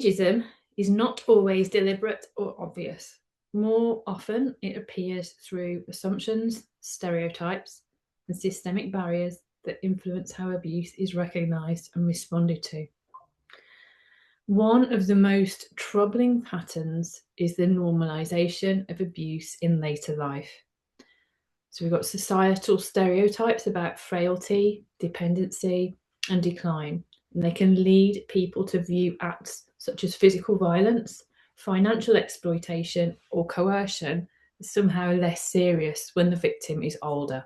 Ageism is not always deliberate or obvious. More often, it appears through assumptions, stereotypes, and systemic barriers that influence how abuse is recognised and responded to. One of the most troubling patterns is the normalisation of abuse in later life. So we've got societal stereotypes about frailty, dependency, and decline, and they can lead people to view acts such as physical violence, financial exploitation, or coercion as somehow less serious when the victim is older.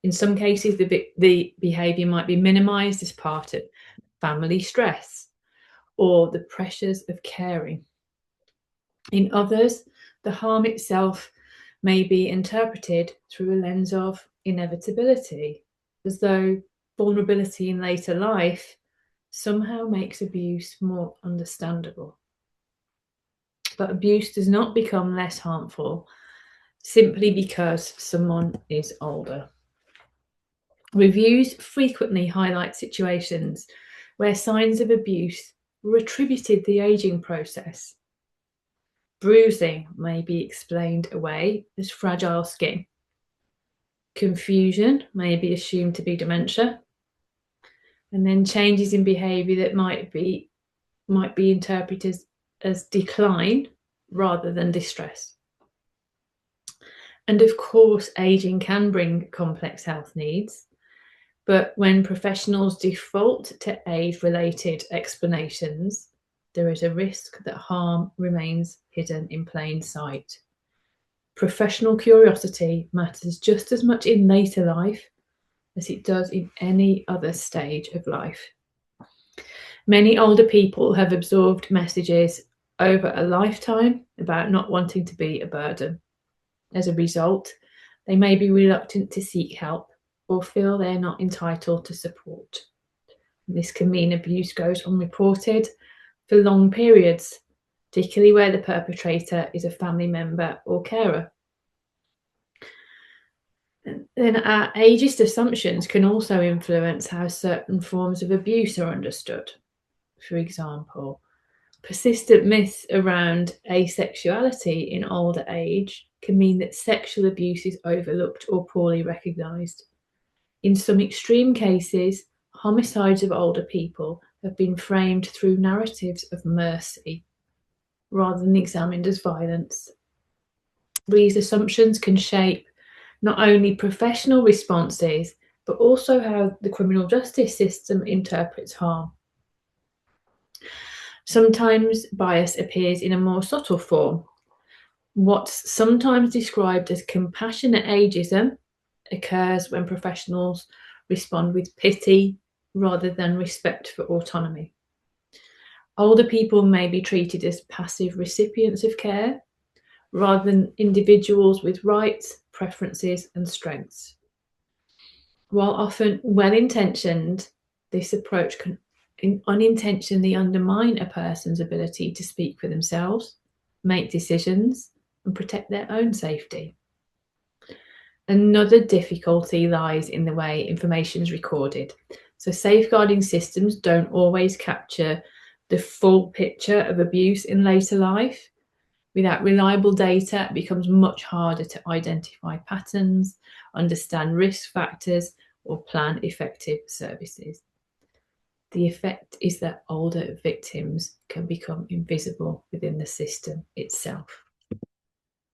In some cases, the behaviour might be minimised as part of family stress or the pressures of caring. In others, the harm itself may be interpreted through a lens of inevitability, as though vulnerability in later life somehow makes abuse more understandable. But abuse does not become less harmful simply because someone is older. Reviews frequently highlight situations where signs of abuse were attributed to the ageing process. Bruising may be explained away as fragile skin. Confusion may be assumed to be dementia. And then changes in behaviour that might be interpreted as decline rather than distress. And of course, ageing can bring complex health needs, but when professionals default to age-related explanations, there is a risk that harm remains hidden in plain sight. Professional curiosity matters just as much in later life as it does in any other stage of life. Many older people have absorbed messages over a lifetime about not wanting to be a burden. As a result, they may be reluctant to seek help or feel they're not entitled to support. This can mean abuse goes unreported for long periods, particularly where the perpetrator is a family member or carer. Then our ageist assumptions can also influence how certain forms of abuse are understood. For example, persistent myths around asexuality in older age can mean that sexual abuse is overlooked or poorly recognised. In some extreme cases, homicides of older people have been framed through narratives of mercy rather than examined as violence. These assumptions can shape not only professional responses, but also how the criminal justice system interprets harm. Sometimes bias appears in a more subtle form. What's sometimes described as compassionate ageism occurs when professionals respond with pity rather than respect for autonomy. Older people may be treated as passive recipients of care rather than individuals with rights, preferences, and strengths. While often well-intentioned, this approach can unintentionally undermine a person's ability to speak for themselves, make decisions, and protect their own safety. Another difficulty lies in the way information is recorded. So safeguarding systems don't always capture the full picture of abuse in later life. Without reliable data, it becomes much harder to identify patterns, understand risk factors, or plan effective services. The effect is that older victims can become invisible within the system itself.